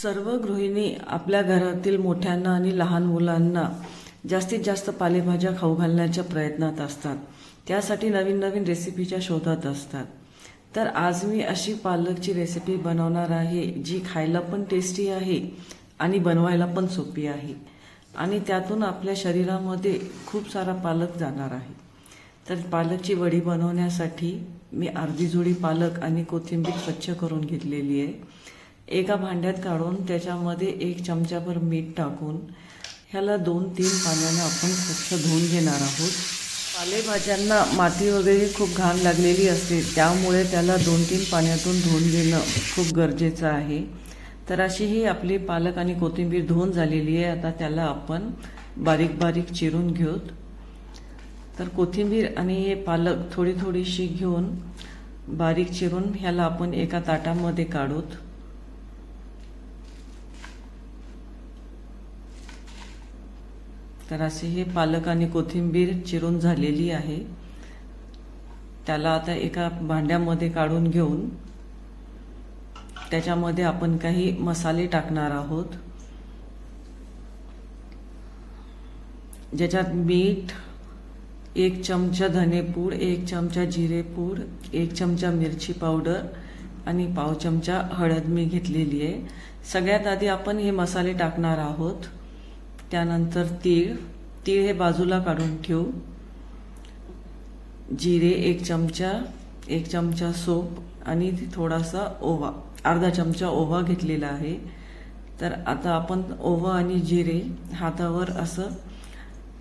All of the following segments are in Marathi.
सर्व गृहिणी आपल्या घरातील मोठ्यांना आणि लहान मुलांना जास्तीत जास्त पालेभाज्या खाऊ घालण्याच्या प्रयत्नात असतात. त्यासाठी नवीन नवीन रेसिपीच्या शोधात असतात. तर आज मी अशी पालकची रेसिपी बनवणार आहे जी खायला पण टेस्टी आहे आणि बनवायला पण सोपी आहे आणि त्यातून आपल्या शरीरामध्ये खूप सारा पालक जाणार आहे. तर पालकची वडी बनवण्यासाठी मी अर्धी जुडी पालक आणि कोथिंबीर स्वच्छ करून घेतलेली आहे. एका भांड्यात काढून त्याच्यामध्ये 1 चमचाभर मीठ टाकून ह्याला 2-3 पाण्याने आपण स्वच्छ धुवून घेणार आहोत. पालेभाज्यांना माती वगैरे खूप घाण लागलेली असते, त्यामुळे त्याला 2-3 पाण्यातून धुवून घेणं खूप गरजेचं आहे. तर अशी ही आपली पालक आणि कोथिंबीर धुवून झालेली आहे. आता त्याला आपण बारीक बारीक चिरून घेऊत. तर कोथिंबीर आणि हे पालक थोडी थोडीशी घेऊन बारीक चिरून ह्याला आपण एका ताटामध्ये काढूत. तर असे हे पालक आणि कोथिंबीर चिरून झालेली आहे. त्याला आता एका भांड्यामध्ये काढून घेऊन त्याच्यामध्ये आपण काही मसाले टाकणार आहोत, ज्याच्यात मीठ, 1 चमचा धनेपूड, 1 चमचा जिरेपूड, 1 चमचा मिरची पावडर आणि पाव चमचा हळद मी घेतलेली आहे. सगळ्यात आधी आपण हे मसाले टाकणार आहोत. त्यानंतर तीळ हे बाजूला काढून ठेवू. जिरे 1 चमचा, 1 चमचा सोप आणि थोडासा ओवा, अर्धा चमचा ओवा घेतलेला आहे. तर आता आपण ओवा आणि जिरे हातावर असं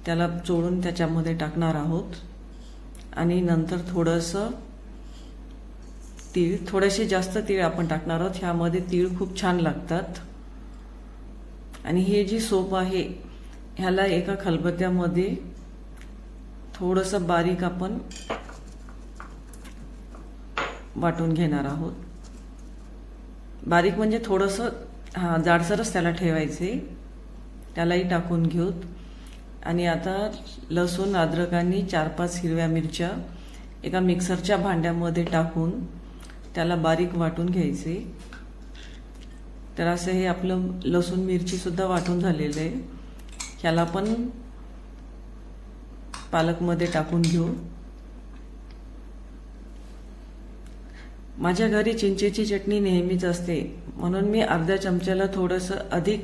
त्याला चोळून त्याच्यामध्ये टाकणार आहोत आणि नंतर थोडंसं तीळ, थोडेसे जास्त तीळ आपण टाकणार आहोत. ह्यामध्ये तीळ खूप छान लागतात. आणि हे जी सोप आहे ह्याला एका खलबत्त्यामध्ये थोडंसं बारीक आपण वाटून घेणार आहोत. बारीक म्हणजे थोडंसं जाडसरच त्याला ठेवायचे. त्यालाही टाकून घेऊत. आणि आता लसूण, अद्रक आणि 4-5 हिरव्या मिरच्या एका मिक्सरच्या भांड्यामध्ये टाकून त्याला बारीक वाटून घ्यायचे. तर असं हे आपलं लसूण मिरची सुद्धा वाटून झालेलं आहे. ह्याला पण पालकमध्ये टाकून घेऊ. माझ्या घरी चिंचेची चटणी नेहमीच असते, म्हणून मी अर्ध्या चमच्याला थोडंसं अधिक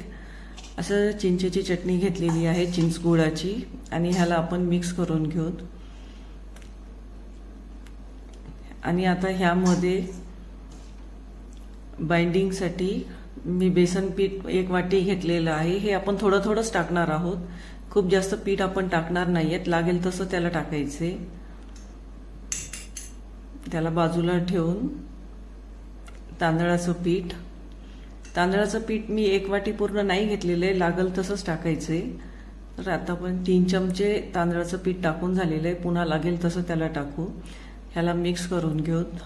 असं चिंचेची चटणी घेतलेली आहे, चिंच गुळाची. आणि ह्याला आपण मिक्स करून घेऊ. आणि आता ह्यामध्ये बाइंडिंगसाठी मी बेसन पीठ 1 वाटी घेतलेलं आहे. हे आपण थोडं थोडंच टाकणार आहोत, खूप जास्त पीठ आपण टाकणार नाहीयेत. लागेल तसं त्याला टाकायचे. त्याला बाजूला ठेवून तांदळाचं पीठ मी 1 वाटी पूर्ण नाही घेतलेलं आहे, लागेल तसंच टाकायचे. तर आता आपण 3 चमचे तांदळाचं पीठ टाकून झालेलं आहे. पुन्हा लागेल तसं त्याला टाकू. ह्याला मिक्स करून घेऊत.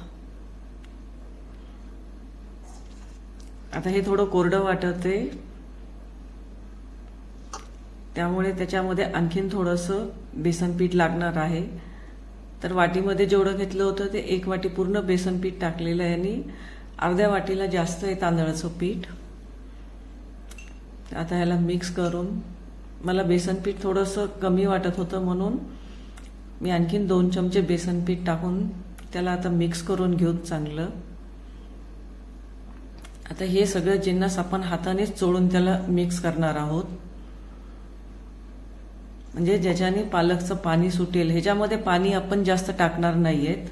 आता हे थोडं कोरडं वाटत आहे, त्यामुळे त्याच्यामध्ये आणखीन थोडंसं बेसन पीठ लागणार आहे. तर वाटीमध्ये जेवढं घेतलं होतं ते 1 वाटी पूर्ण बेसन पीठ टाकलेलं आहे आणि अर्ध्या वाटीला जास्त आहे तांदळाचं पीठ. आता ह्याला मिक्स करून, मला बेसन पीठ थोडंसं कमी वाटत होतं म्हणून मी आणखीन 2 चमचे बेसन पीठ टाकून त्याला आता मिक्स करून घेऊ चांगलं. आता हे सगळं जिन्नस आपण हातानेच चोळून त्याला मिक्स करणार आहोत, म्हणजे ज्याच्याने पालकचं पाणी सुटेल. ह्याच्यामध्ये पाणी आपण जास्त टाकणार नाहीयेत.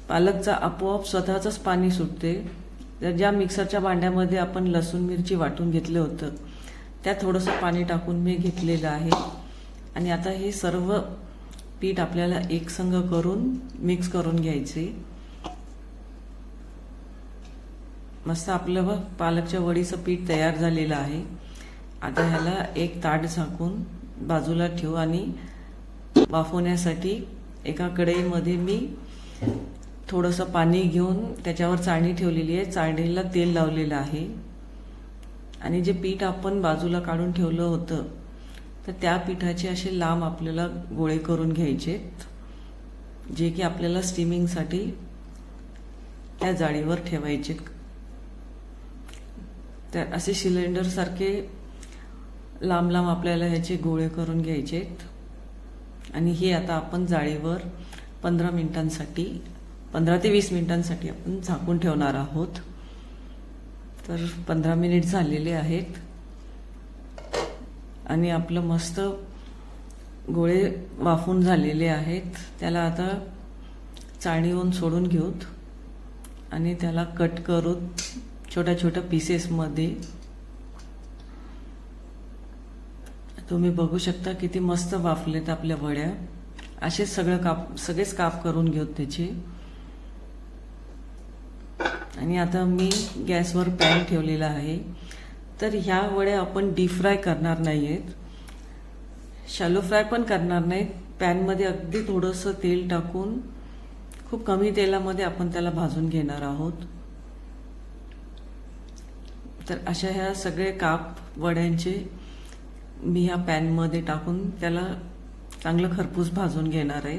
पालकचा आपोआप स्वतःच पाणी सुटते. ज्या मिक्सरच्या भांड्यामध्ये आपण लसूण मिरची वाटून घेतलं होतं त्यात थोडंसं पाणी टाकून मी घेतलेलं आहे. आणि आता हे सर्व पीठ आपल्याला एकसंग करून मिक्स करून घ्यायचे. मस्त आपलं पालकच्या वडीचं पीठ तयार झालेलं आहे. आता ह्याला एक ताट झाकून बाजूला ठेवू आणि वाफवण्यासाठी एका कढईमध्ये मी थोडंसं पाणी घेऊन त्याच्यावर चाळणी ठेवलेली आहे. चाळणीला तेल लावलेलं आहे आणि जे पीठ आपण बाजूला काढून ठेवलं होतं तर त्या पिठाचे असे लांब आपल्याला गोळे करून घ्यायचे, जे की आपल्याला स्टीमिंगसाठी त्या जाळीवर ठेवायचे. तर असे सिलेंडरसारखे लांब लांब आपल्याला ह्याचे गोळे करून घ्यायचेत आणि हे आता आपण जाळीवर 15 ते 20 मिनिटांसाठी आपण झाकून ठेवणार आहोत. तर 15 मिनिट झालेले आहेत आणि आपलं मस्त गोळे वाफून झालेले आहेत. त्याला आता चाळणीवरून सोडून घेऊत आणि त्याला कट करून छोट्या छोट्या पीसेसमध्ये. तुम्ही बघू शकता किती मस्त वाफलेत आपल्या वड्या. असे सगळेच काप करून घेऊत त्याचे. आणि आता मी गॅसवर पॅन ठेवलेला आहे. तर ह्या वड्या आपण डीप फ्राय करणार नाहीयेत, शॅलो फ्राय पण करणार नाहीत. पॅनमध्ये अगदी थोडंसं तेल टाकून खूप कमी तेलामध्ये आपण त्याला भाजून घेणार आहोत. तर अशा ह्या सगळे काप वड्यांचे मी ह्या पॅनमध्ये टाकून त्याला चांगलं खरपूस भाजून घेणार आहे.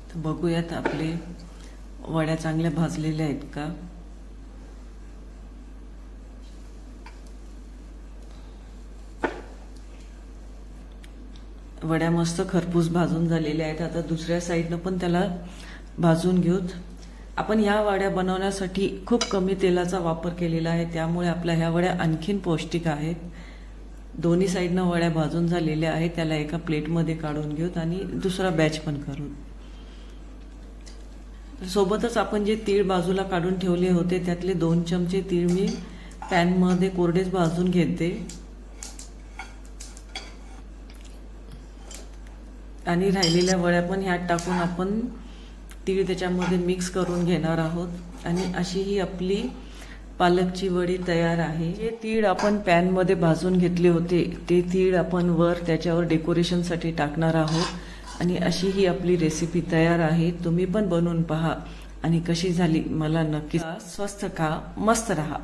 तर बघूयात आपले वड्या चांगल्या भाजलेल्या आहेत का. वड्या मस्त खरपूस भाजून झालेल्या आहेत. आता दुसऱ्या साईडनं पण त्याला भाजून घेऊत. आपण ह्या वड्या बनवण्यासाठी खूप कमी तेलाचा वापर केलेला आहे, त्यामुळे आपल्या ह्या वड्या आणखीन पौष्टिक आहेत. दोन्ही साईडनं वड्या भाजून झालेल्या आहेत. त्याला एका प्लेटमध्ये काढून घेऊत आणि दुसरा बॅच पण करू. सोबतच आपण जे तीळ बाजूला काढून ठेवले होते त्यातले 2 चमचे तीळ मी पॅनमध्ये कोरडेच भाजून घेते आणि राहिलेल्या वड्या पण ह्यात टाकून आपण तीळ त्याच्यामध्ये मिक्स करून घेणार आहोत. आणि अशी ही आपली पालकची वडी तयार आहे. जे तीळ आपण पॅनमध्ये भाजून घेतले होते ते तीळ आपण वर त्याच्यावर डेकोरेशनसाठी टाकणार आहोत. आणि अशी ही आपली रेसिपी तयार आहे. तुम्ही पण बनवून पहा आणि कशी झाली मला नक्की. स्वस्त खा, मस्त रहा.